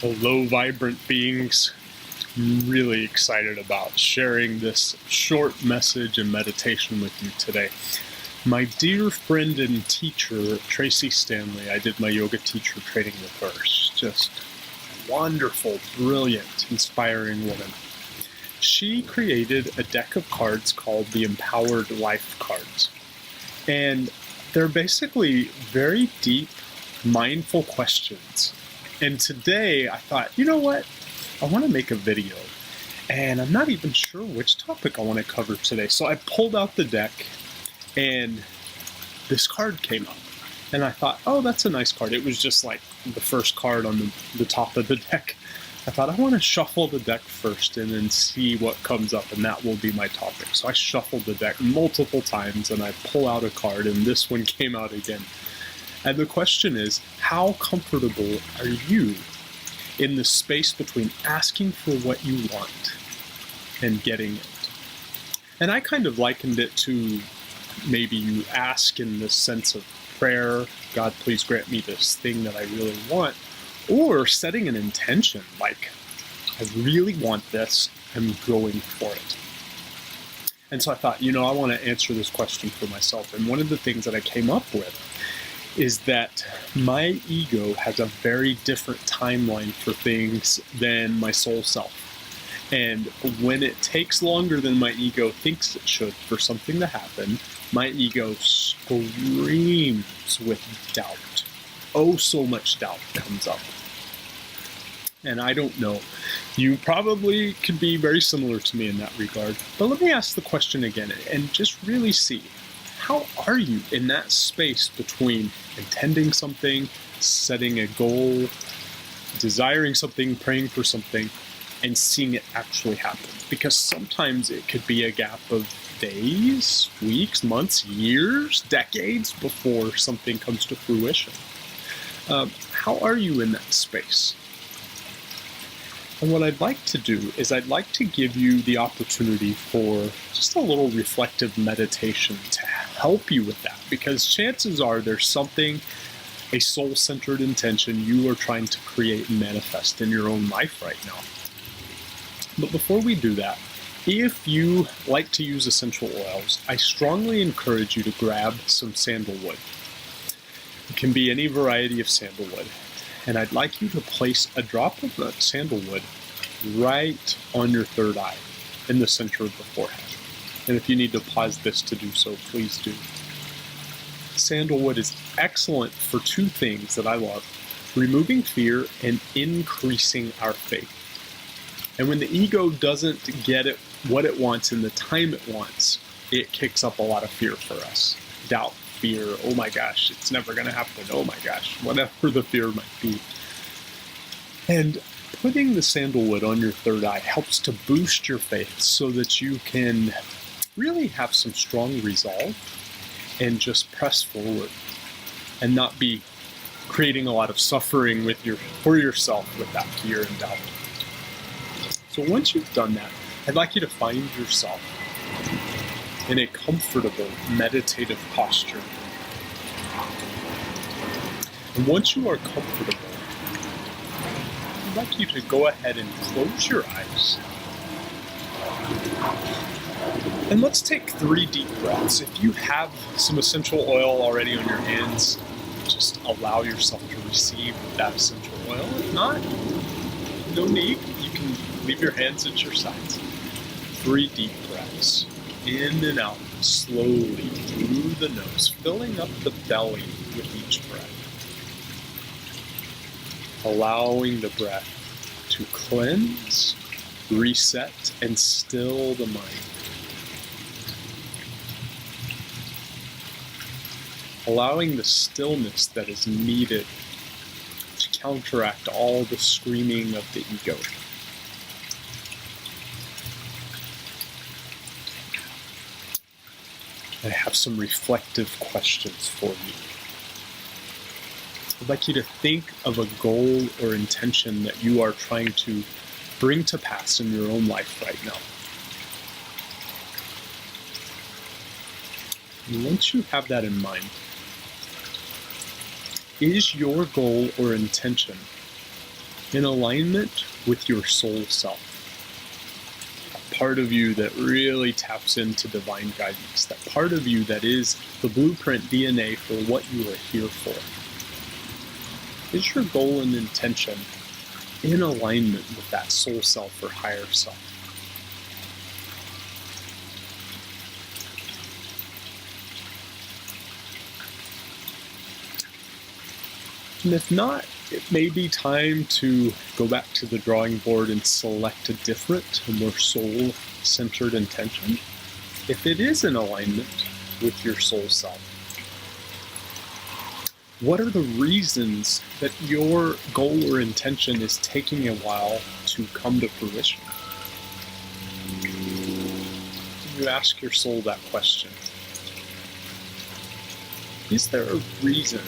Hello, vibrant beings. I'm really excited about sharing this short message and meditation with you today. My dear friend and teacher, Tracy Stanley, I did my yoga teacher training with her. She's just wonderful, brilliant, inspiring woman. She created a deck of cards called the Empowered Life cards. And they're basically very deep, mindful questions. And today I thought, you know what? I want to make a video. And I'm not even sure which topic I want to cover today. So I pulled out the deck and this card came up. And I thought, oh, that's a nice card. It was just like the first card on the top of the deck. I thought I want to shuffle the deck first and then see what comes up, and that will be my topic. So I shuffled the deck multiple times and I pull out a card, and this one came out again. And the question is, how comfortable are you in the space between asking for what you want and getting it? And I kind of likened it to maybe you ask in the sense of prayer, God, please grant me this thing that I really want, or setting an intention, like, I really want this, I'm going for it. And so I thought, I want to answer this question for myself. And one of the things that I came up with is that my ego has a very different timeline for things than my soul self. And when it takes longer than my ego thinks it should for something to happen, my ego screams with doubt. Oh, so much doubt comes up. And I don't know. You probably could be very similar to me in that regard. But let me ask the question again and just really see. How are you in that space between intending something, setting a goal, desiring something, praying for something, and seeing it actually happen? Because sometimes it could be a gap of days, weeks, months, years, decades before something comes to fruition. How are you in that space? And what I'd like to do is I'd like to give you the opportunity for just a little reflective meditation to help you with that, because chances are there's something, a soul-centered intention you are trying to create and manifest in your own life right now. But before we do that, if you like to use essential oils, I strongly encourage you to grab some sandalwood. It can be any variety of sandalwood. And I'd like you to place a drop of that sandalwood right on your third eye, in the center of the forehead. And if you need to pause this to do so, please do. Sandalwood is excellent for two things that I love: removing fear and increasing our faith. And when the ego doesn't get it what it wants in the time it wants, it kicks up a lot of fear for us. Doubt, fear, oh my gosh, it's never going to happen, oh my gosh, whatever the fear might be. And putting the sandalwood on your third eye helps to boost your faith so that you can really have some strong resolve and just press forward and not be creating a lot of suffering for yourself with that fear and doubt. So once you've done that, I'd like you to find yourself in a comfortable, meditative posture. And once you are comfortable, I'd like you to go ahead and close your eyes. And let's take 3 deep breaths. If you have some essential oil already on your hands, just allow yourself to receive that essential oil. If not, no need. You can leave your hands at your sides. 3 deep breaths. In and out, slowly through the nose, filling up the belly with each breath. Allowing the breath to cleanse, reset, and still the mind. Allowing the stillness that is needed to counteract all the screaming of the ego. I have some reflective questions for you. I'd like you to think of a goal or intention that you are trying to bring to pass in your own life right now. And once you have that in mind, is your goal or intention in alignment with your soul self. That part of you that really taps into divine guidance, that part of you that is the blueprint DNA for what you are here for. Is your goal and intention in alignment with that soul self or higher self? And if not, it may be time to go back to the drawing board and select a different, a more soul-centered intention. If it is in alignment with your soul self, what are the reasons that your goal or intention is taking a while to come to fruition? You ask your soul that question. Is there a reason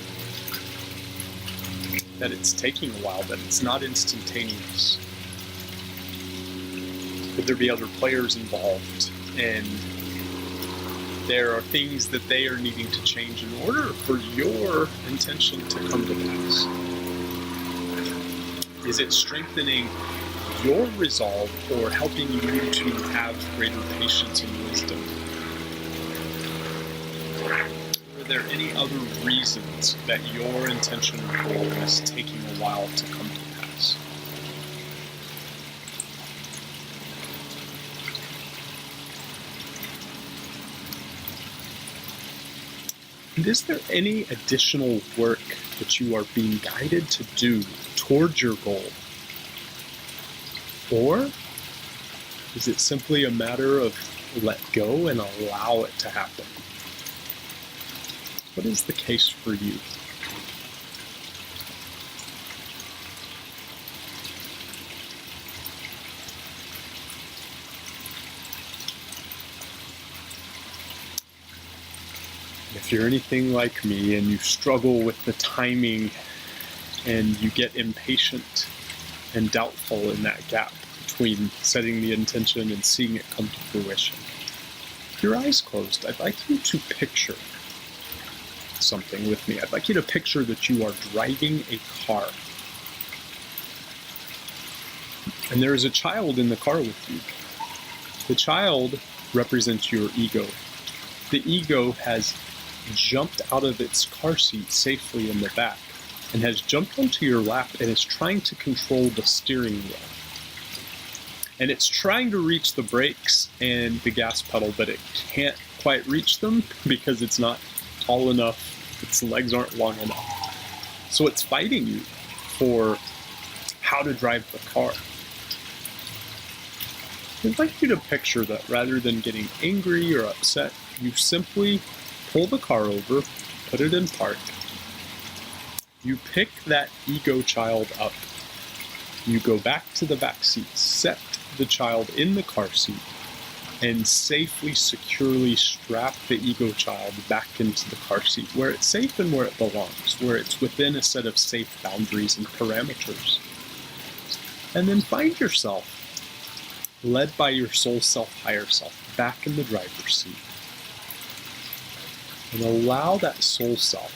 that it's taking a while, that it's not instantaneous? Could there be other players involved, and there are things that they are needing to change in order for your intention to come to pass? Is it strengthening your resolve or helping you to have greater patience and wisdom? Are there any other reasons that your intention or goal is taking a while to come to pass? And is there any additional work that you are being guided to do towards your goal? Or is it simply a matter of let go and allow it to happen? What is the case for you? If you're anything like me and you struggle with the timing and you get impatient and doubtful in that gap between setting the intention and seeing it come to fruition, with your eyes closed, I'd like you to picture something with me. I'd like you to picture that you are driving a car. And there is a child in the car with you. The child represents your ego. The ego has jumped out of its car seat safely in the back and has jumped onto your lap and is trying to control the steering wheel. And it's trying to reach the brakes and the gas pedal, but it can't quite reach them because it's not tall enough, its legs aren't long enough. So it's fighting you for how to drive the car. I'd like you to picture that rather than getting angry or upset, you simply pull the car over, put it in park. You pick that ego child up. You go back to the back seat, set the child in the car seat, and safely, securely strap the ego child back into the car seat where it's safe and where it belongs, where it's within a set of safe boundaries and parameters. And then find yourself, led by your soul self, higher self, back in the driver's seat. And allow that soul self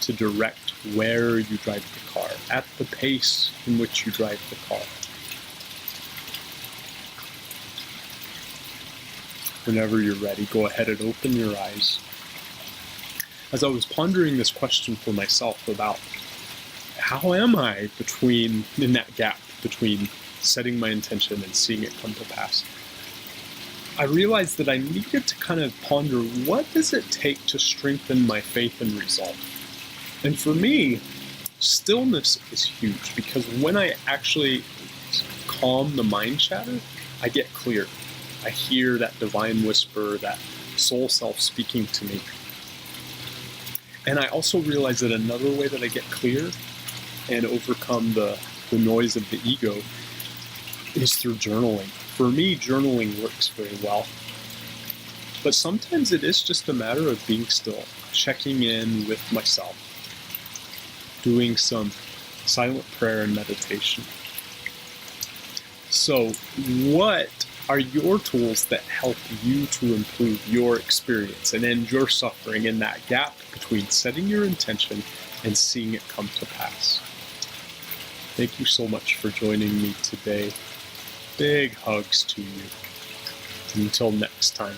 to direct where you drive the car, at the pace in which you drive the car. Whenever you're ready, go ahead and open your eyes. As I was pondering this question for myself about how am I in that gap between setting my intention and seeing it come to pass, I realized that I needed to kind of ponder, what does it take to strengthen my faith and resolve? And for me, stillness is huge, because when I actually calm the mind chatter, I get clear. I hear that divine whisper, that soul self speaking to me. And I also realize that another way that I get clear and overcome the noise of the ego is through journaling. For me, journaling works very well. But sometimes it is just a matter of being still, checking in with myself, doing some silent prayer and meditation. So, what are your tools that help you to improve your experience and end your suffering in that gap between setting your intention and seeing it come to pass? Thank you so much for joining me today. Big hugs to you. Until next time.